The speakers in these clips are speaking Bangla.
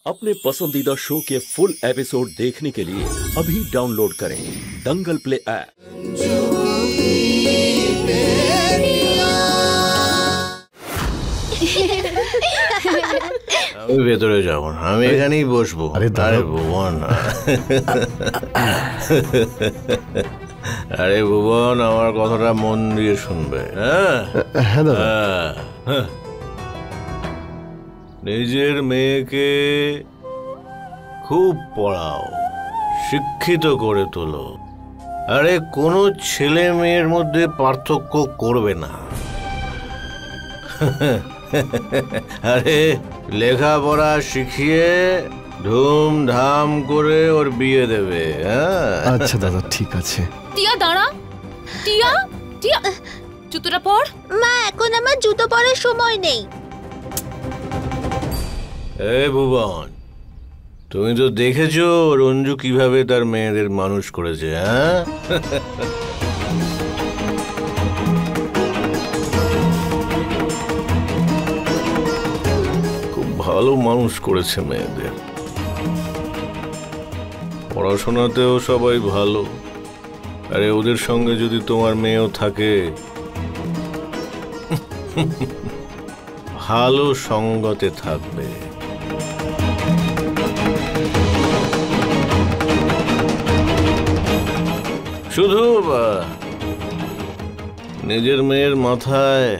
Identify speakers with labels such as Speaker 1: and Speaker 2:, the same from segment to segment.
Speaker 1: अपने पसंदीदा शो के फुल एपिसोड देखने के लिए अभी डाउनलोड करें दंगल प्ले ऐप।
Speaker 2: আমি ভেতরে যাব না, আমি এখানেই বসবো। আরে ভুবন, আরে ভুবন, আমার কথাটা মন দিয়ে শুনবে। হ্যাঁ দাদা। নিজের মেয়েকে খুব পড়াও, শিক্ষিত করে তোলো। আরে কোনো ছেলে মেয়ের মধ্যে পার্থক্য করবে না। আরে লেখাপড়া শিখিয়ে ধুমধাম করে ওর বিয়ে দেবে।
Speaker 3: আচ্ছা দাদা, ঠিক আছে।
Speaker 4: টিয়া দাঁড়া, টিয়া টিয়া জুতোটা পর।
Speaker 5: মা, এখন আমার জুতো পরার সময় নেই।
Speaker 2: এই ভুবন, তুমি তো দেখেছো রঞ্জু কিভাবে তার মেয়েদের মানুষ করেছে। হ্যাঁ, খুব ভালো মানুষ করেছে মেয়েদের। পড়াশোনাতেও সবাই ভালো। আরে ওদের সঙ্গে যদি তোমার মেয়েও থাকে, ভালো সঙ্গতে থাকবে। শুধু নিজের মেয়ের মাথায়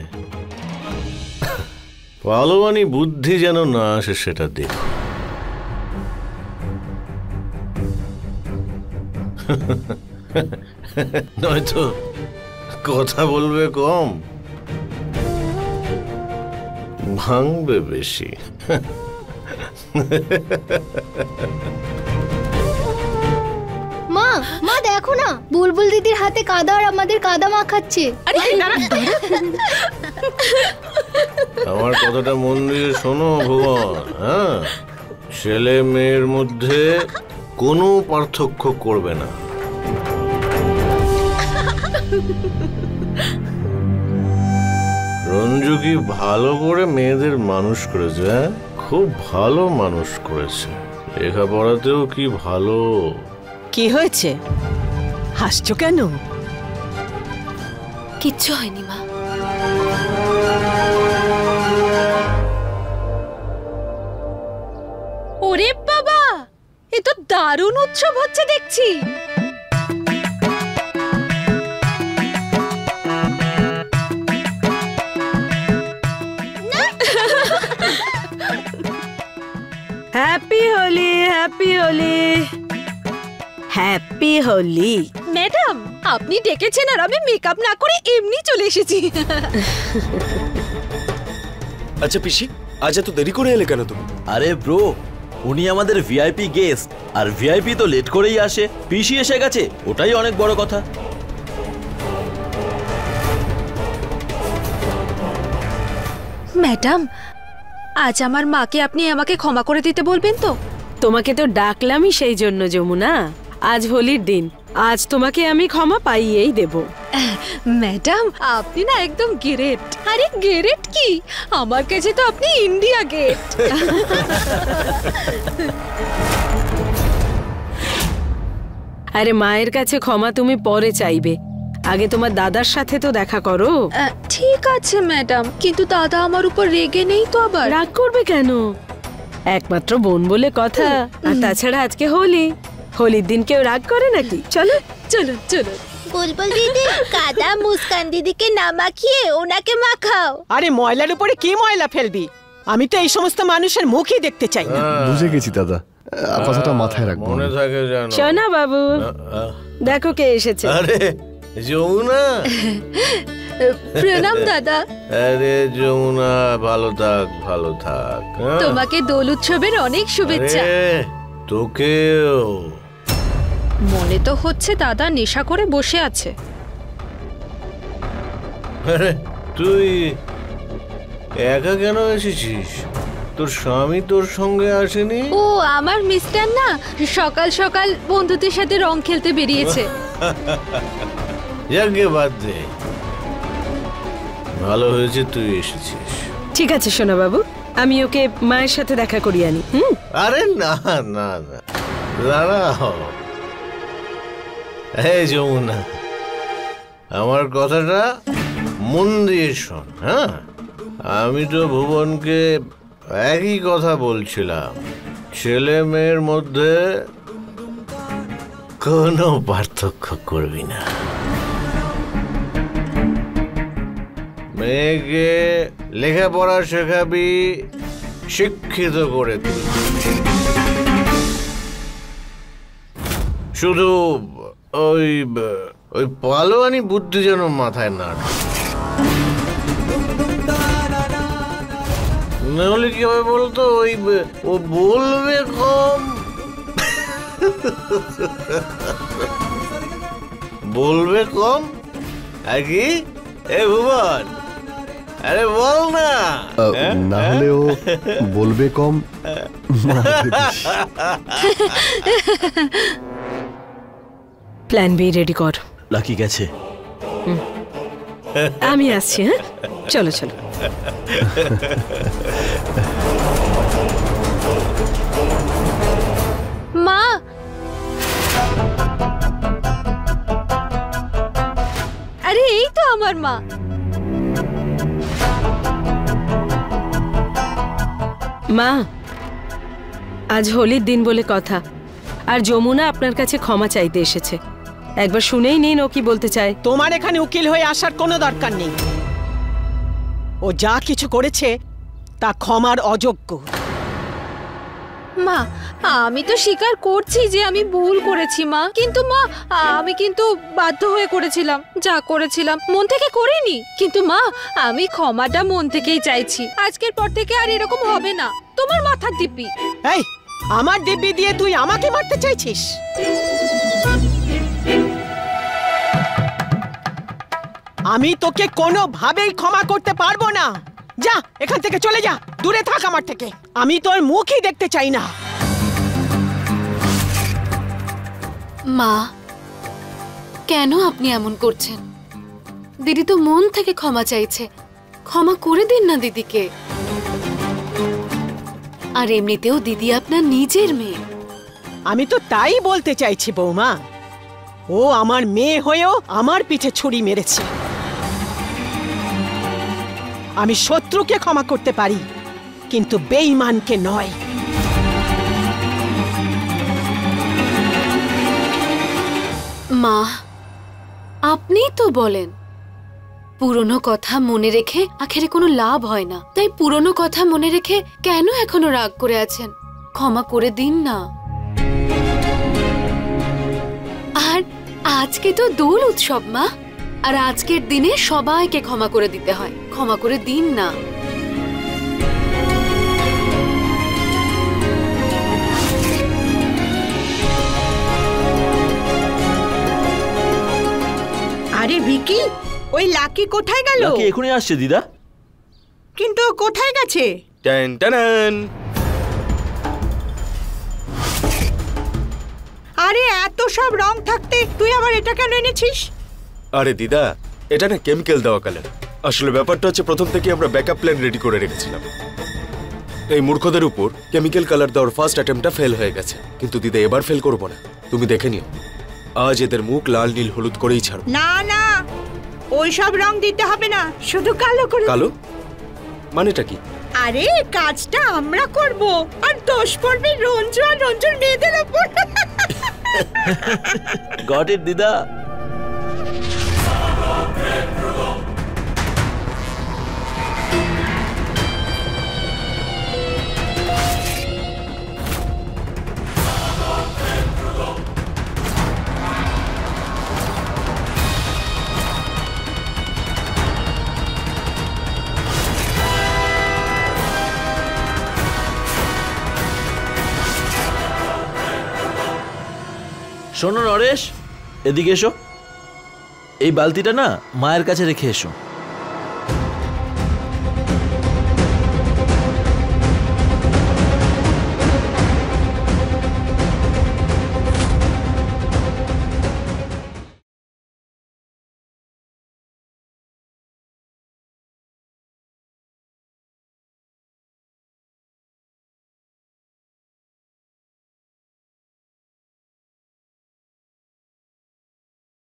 Speaker 2: পালোয়ানি বুদ্ধি যেন না আসে, সেটা দেখো। নয়তো কথা বলবে কম, ভাঙবে বেশি।
Speaker 5: মা, মা দেখো না, বুলবুল দিদির হাতে কাদা আর আমাদের কাদা মাখাচ্ছে।
Speaker 2: আমার কথাটা মন দিয়ে শোনো ভুবন। হ্যাঁ, ছেলে মেয়ের মধ্যে কোনো পার্থক্য করবে না। রঞ্জু কি ভালো করে মেয়েদের মানুষ করেছে। হ্যাঁ, খুব ভালো মানুষ করেছে। লেখাপড়াতেও কি ভালো।
Speaker 6: কি হয়েছে, হাসছো কেন?
Speaker 4: কিচ্ছু হয়নি মা। ওরে বাবা, এ তো দারুণ উৎসব হচ্ছে দেখছি।
Speaker 6: Happy Holi, happy Holi, happy Holi.
Speaker 4: Madam, আপনি ডেকেছেন আর আমি মেকআপ না করে এমনি চলে এসেছি।
Speaker 7: আচ্ছা পিসি, আজ এত দেরি করে এলে কেন তুমি?
Speaker 8: আরে ব্রো, উনি আমাদের ভিআইপি গেস্ট, আর ভিআইপি তো লেট করেই আসে। পিসি এসে গেছে, ওটাই অনেক বড় কথা।
Speaker 4: ম্যাডাম, আজ আমার মাকে আপনি আমাকে ক্ষমা করে দিতে বলবেন তো?
Speaker 6: তোমাকে তো ডাকলামই সেই জন্য যমুনা। আজ হোলির দিন, আজ তোমাকে আমি ক্ষমা পাইয়েই দেব।
Speaker 4: ম্যাডাম, আপনি না একদম গ্রেট। আরে গ্রেট কি, আমার কাছে তো আপনি ইন্ডিয়া গেট।
Speaker 6: আরে মায়ের কাছে ক্ষমা তুমি পরে চাইবে, আগে তোমার দাদার সাথে তো দেখা করো।
Speaker 4: ঠিক আছে ম্যাডাম, কিন্তু দাদা আমার উপর রেগে নেই তো? আবার
Speaker 6: রাগ করবে কেন? একমাত্র বোন বলে কথা। আর তাছাড়া আজকে হোলি, হোলির দিন কেউ রাগ করে নাকি? চলো
Speaker 4: চলো চলো।
Speaker 5: বুলবুল দিদি, কাদা মুস্কান দিদিকে না মাখিয়ে ওনাকে মাখাও।
Speaker 6: আরে ময়লার উপরে কি ময়লা ফেলবি? আমি তো এই সমস্ত মানুষের মুখই দেখতে চাই না।
Speaker 3: বুঝে গেছি দাদা, কথাটা মাথায় রাখবো।
Speaker 2: মনে থাকে জানো।
Speaker 6: শোনা বাবু, দেখো কে এসেছে।
Speaker 2: আরে যমুনা।
Speaker 4: প্রণাম দাদা।
Speaker 2: আরে যমুনা, ভালো থাক, ভালো থাক।
Speaker 4: তোমাকে দোল উৎসবের অনেক শুভেচ্ছা।
Speaker 2: তোকেও।
Speaker 4: মনে তো হচ্ছে দাদা নেশা করে বসে আছে।
Speaker 2: আরে তুই একা কেন এসেছিস? তোর স্বামী তোর সঙ্গে আসেনি?
Speaker 4: ও, আমার মিস্টার না সকাল সকাল বন্ধুদের সাথে রং খেলতে বেরিয়েছে।
Speaker 2: যাকে বাদ দে, ভালো হয়েছে তুই এসেছিস।
Speaker 6: ঠিক আছে সোনা বাবু, আমি ওকে মায়ের সাথে দেখা করিয়ে আনি।
Speaker 2: আরে না না না, দাঁড়াও। এই যমুনা, আমার কথাটা মন দিয়ে শোন। হ্যাঁ, আমি তো ভুবনকে একই কথা বলছিলাম, ছেলে মেয়ের মধ্যে কোনো পার্থক্য করবি না। মেয়েকে লেখাপড়া শেখাবি, শিক্ষিত করে তুলবি। শুধু ওই ওই পালোয়ানি বুদ্ধি যেন মাথায় না নাহলে কি হবে বলতো, ওই ও বলবে কম, বলবে কম আর কি। এ ভুবন, আরে বল না।
Speaker 3: না হলে ও বলবে কম, মারবে বেশি।
Speaker 6: প্ল্যান বি রেডি কর।
Speaker 8: লাকি গেছে।
Speaker 6: আমি আসছি। হ্যাঁ, চলো চলো।
Speaker 4: মা, আরে এই তো আমার মা।
Speaker 6: মা, আজ হোলির দিন বলে কথা, আর যমুনা আপনার কাছে ক্ষমা চাইতে এসেছে। একবার শুনেই নিন ও কি বলতে চায়।
Speaker 9: তোমার এখানে উকিল হয়ে আসার কোনো দরকার নেই। ও যা কিছু করেছে তা ক্ষমার অযোগ্য।
Speaker 4: মা, আমি তো স্বীকার করছি যে আমি ভুল করেছি মা, কিন্তু মা আমি কিন্তু বাধ্য হয়ে করেছিলাম। যা করেছিলাম মন থেকে করিনি, কিন্তু মা আমি ক্ষমাটা মন থেকেই চাইছি। আজকের পর থেকে আর এরকম হবে না। তোমার মাথার দিব্যি।
Speaker 9: এই, আমার দিব্যি দিয়ে তুই আমাকে মারতে চাইছিস? আমি তোকে কোনোভাবেই ক্ষমা করতে পারবো না। যা এখান থেকে, চলে যা, দূরে থাক আমার থেকে। আমি তোর মুখই দেখতে চাই না।
Speaker 10: মা, কেন আপনি এমন করছেন? দিদি তো মন থেকে ক্ষমা চাইছে, ক্ষমা করে দিন না দিদিকে। আর এমনিতেও দিদি আপনার নিজের মেয়ে।
Speaker 9: আমি তো তাই বলতে চাইছি বৌমা, ও আমার মেয়ে হয়েও আমার পিঠে ছুরি মেরেছে। আমি শত্রুকে ক্ষমা করতে পারি, কিন্তু বেঈমানকে নয়।
Speaker 10: মা, আপনিই তো বলেন পুরনো কথা মনে রেখে আখেরে কোনো লাভ হয় না। তাই পুরনো কথা মনে রেখে কেন এখনো রাগ করে আছেন? ক্ষমা করে দিন না। আর আজকে তো দোল উৎসব মা, আর আজকের দিনে সবাইকে ক্ষমা করে দিতে হয়। ক্ষমা করে দিন না।
Speaker 11: আরে ভিকি, ওই লাকি কোথায় গেল?
Speaker 8: লাকি এখনই আসছে দিদা।
Speaker 11: কিন্তু কোথায় গেছে?
Speaker 7: টান টান।
Speaker 11: আরে এত সব রং থাকতে তুই আবার এটা কেন এনেছিস?
Speaker 7: আরে দিদা, এটা না কেমিক্যাল দেওয়া কালার। আসলে ব্যাপারটা হচ্ছে প্রথম থেকে আমরা ব্যাকআপ প্ল্যান রেডি করে রেখেছিলাম। এই মূর্খদের উপর কেমিক্যাল কালার দেওয়ার ফার্স্ট অ্যাটেম্পটা ফেল হয়ে গেছে, কিন্তু দিদা এবার ফেল করবো না। তুমি দেখে নিও, আজ এদের মুখ লাল নীল হলুদ করেই ছাড়ো।
Speaker 11: না না, ওই সব রং দিতে হবে না, শুধু কালো করে।
Speaker 7: কালো মানেটা কি?
Speaker 11: আরে কাজটা আমরা করব, আর দোষ পড়বে রঞ্জু আর রঞ্জুর মেয়েদের উপর।
Speaker 8: গট ইট দিদা। শোনো নরেশ, এদিকে এসো। এই বালতিটা না মায়ের কাছে রেখে এসো।